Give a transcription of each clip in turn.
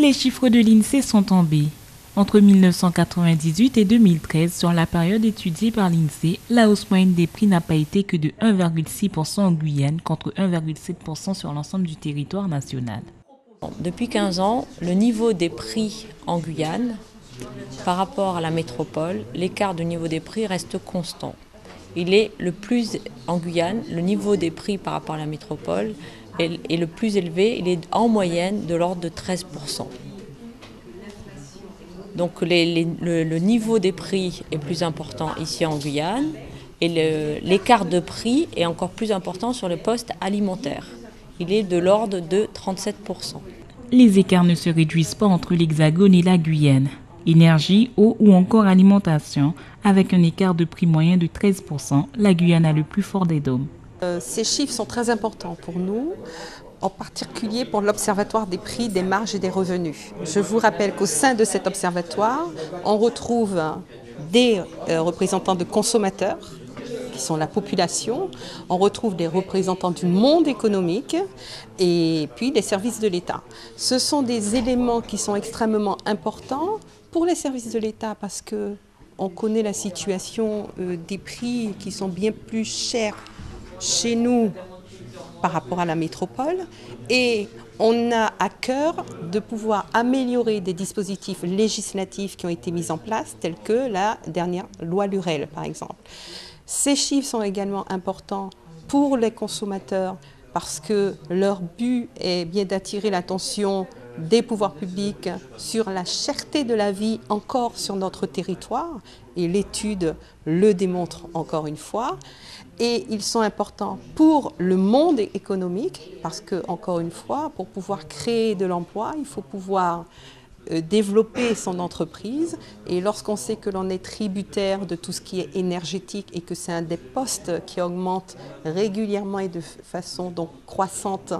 Les chiffres de l'INSEE sont tombés. Entre 1998 et 2013, sur la période étudiée par l'INSEE, la hausse moyenne des prix n'a pas été que de 1,6% en Guyane contre 1,7% sur l'ensemble du territoire national. Depuis 15 ans, le niveau des prix en Guyane, par rapport à la métropole, l'écart de niveau des prix reste constant. En Guyane, le niveau des prix par rapport à la métropole est le plus élevé, il est en moyenne de l'ordre de 13%. Donc le niveau des prix est plus important ici en Guyane et l'écart de prix est encore plus important sur le poste alimentaire. Il est de l'ordre de 37%. Les écarts ne se réduisent pas entre l'Hexagone et la Guyane. Énergie, eau ou encore alimentation, avec un écart de prix moyen de 13%, la Guyane a le plus fort des DOM. Ces chiffres sont très importants pour nous, en particulier pour l'Observatoire des prix, des marges et des revenus. Je vous rappelle qu'au sein de cet observatoire, on retrouve des représentants de consommateurs, qui sont la population, on retrouve des représentants du monde économique et puis des services de l'État. Ce sont des éléments qui sont extrêmement importants pour les services de l'État parce qu'on connaît la situation des prix qui sont bien plus chers chez nous par rapport à la métropole et on a à cœur de pouvoir améliorer des dispositifs législatifs qui ont été mis en place tels que la dernière loi Lurel par exemple. Ces chiffres sont également importants pour les consommateurs parce que leur but est bien d'attirer l'attention des pouvoirs publics sur la cherté de la vie encore sur notre territoire et l'étude le démontre encore une fois. Et ils sont importants pour le monde économique parce que, encore une fois, pour pouvoir créer de l'emploi, il faut pouvoir développer son entreprise. Et lorsqu'on sait que l'on est tributaire de tout ce qui est énergétique et que c'est un des postes qui augmente régulièrement et de façon donc croissante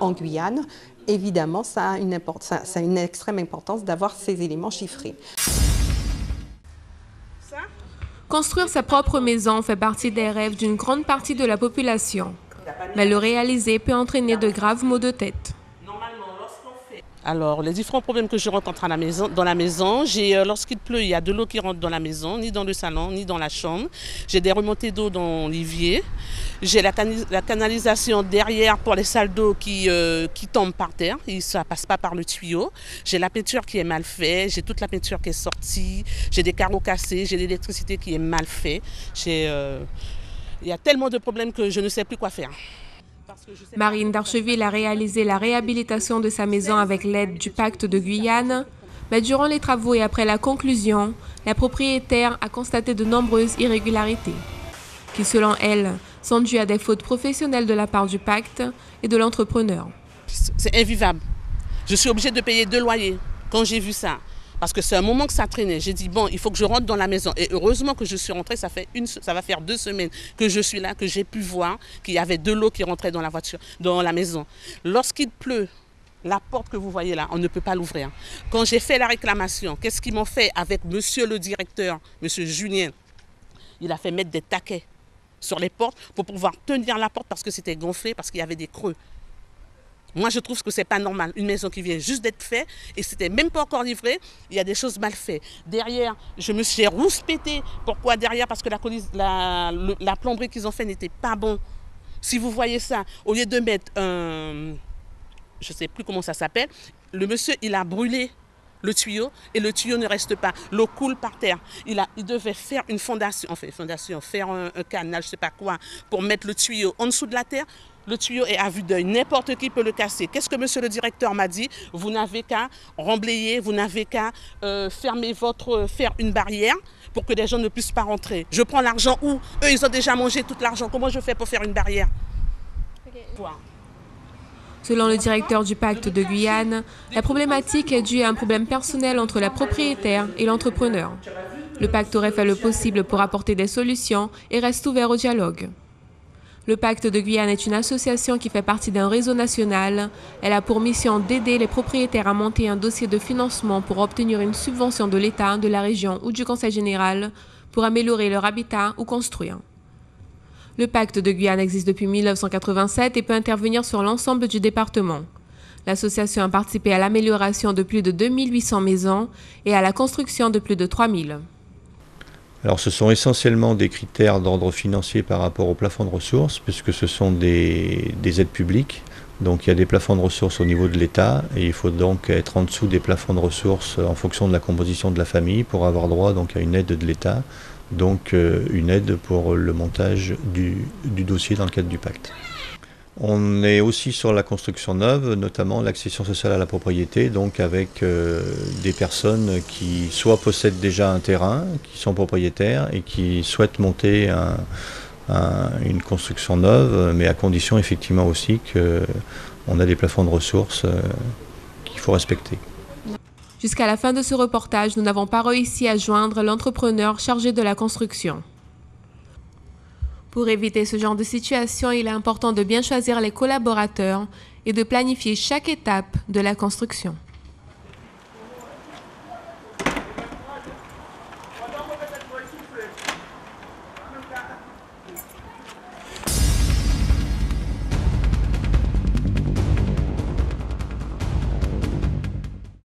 en Guyane, évidemment, ça a une extrême importance d'avoir ces éléments chiffrés. Construire sa propre maison fait partie des rêves d'une grande partie de la population. Mais le réaliser peut entraîner de graves maux de tête. Alors, les différents problèmes que je rencontre dans la maison, lorsqu'il pleut, il y a de l'eau qui rentre dans la maison, ni dans le salon, ni dans la chambre. J'ai des remontées d'eau dans l'évier. J'ai la canalisation derrière pour les salles d'eau qui tombent par terre. Et ça ne passe pas par le tuyau. J'ai la peinture qui est mal faite. J'ai toute la peinture qui est sortie. J'ai des carreaux cassés. J'ai l'électricité qui est mal faite. Il y a tellement de problèmes que je ne sais plus quoi faire. Marine Darcheville a réalisé la réhabilitation de sa maison avec l'aide du Pacte de Guyane, mais durant les travaux et après la conclusion, la propriétaire a constaté de nombreuses irrégularités, qui selon elle sont dues à des fautes professionnelles de la part du Pacte et de l'entrepreneur. C'est invivable. Je suis obligée de payer 2 loyers quand j'ai vu ça. Parce que c'est un moment que ça traînait. J'ai dit, bon, il faut que je rentre dans la maison. Et heureusement que je suis rentrée, ça va faire 2 semaines que je suis là, que j'ai pu voir qu'il y avait de l'eau qui rentrait dans la voiture, dans la maison. Lorsqu'il pleut, la porte que vous voyez là, on ne peut pas l'ouvrir. Quand j'ai fait la réclamation, qu'est-ce qu'ils m'ont fait avec monsieur le directeur, monsieur Julien? Il a fait mettre des taquets sur les portes pour pouvoir tenir la porte parce que c'était gonflé, parce qu'il y avait des creux. Moi, je trouve que ce n'est pas normal. Une maison qui vient juste d'être faite et c'était même pas encore livré, il y a des choses mal faites. Derrière, j'ai rouspété. Pourquoi derrière? Parce que la plomberie qu'ils ont fait n'était pas bon. Si vous voyez ça, au lieu de mettre un... Je ne sais plus comment ça s'appelle, le monsieur, il a brûlé le tuyau et le tuyau ne reste pas. L'eau coule par terre. Il devait faire une fondation, faire un canal, je ne sais pas quoi, pour mettre le tuyau en dessous de la terre. Le tuyau est à vue d'œil, n'importe qui peut le casser. Qu'est-ce que monsieur le directeur m'a dit? Vous n'avez qu'à remblayer, vous n'avez qu'à faire une barrière pour que les gens ne puissent pas rentrer. Je prends l'argent où? Eux, ils ont déjà mangé tout l'argent. Comment je fais pour faire une barrière? Selon le directeur du Pacte de Guyane, la problématique est due à un problème personnel entre la propriétaire et l'entrepreneur. Le Pacte aurait fait le possible pour apporter des solutions et reste ouvert au dialogue. Le Pacte de Guyane est une association qui fait partie d'un réseau national. Elle a pour mission d'aider les propriétaires à monter un dossier de financement pour obtenir une subvention de l'État, de la région ou du Conseil général pour améliorer leur habitat ou construire. Le Pacte de Guyane existe depuis 1987 et peut intervenir sur l'ensemble du département. L'association a participé à l'amélioration de plus de 2800 maisons et à la construction de plus de 3000. Alors ce sont essentiellement des critères d'ordre financier par rapport au plafond de ressources, puisque ce sont des aides publiques. Donc il y a des plafonds de ressources au niveau de l'État et il faut donc être en dessous des plafonds de ressources en fonction de la composition de la famille pour avoir droit donc à une aide de l'État, donc une aide pour le montage du dossier dans le cadre du pacte. On est aussi sur la construction neuve, notamment l'accession sociale à la propriété, donc avec des personnes qui soit possèdent déjà un terrain, qui sont propriétaires et qui souhaitent monter une construction neuve, mais à condition effectivement aussi qu'on a des plafonds de ressources qu'il faut respecter. Jusqu'à la fin de ce reportage, nous n'avons pas réussi à joindre l'entrepreneur chargé de la construction. Pour éviter ce genre de situation, il est important de bien choisir les collaborateurs et de planifier chaque étape de la construction.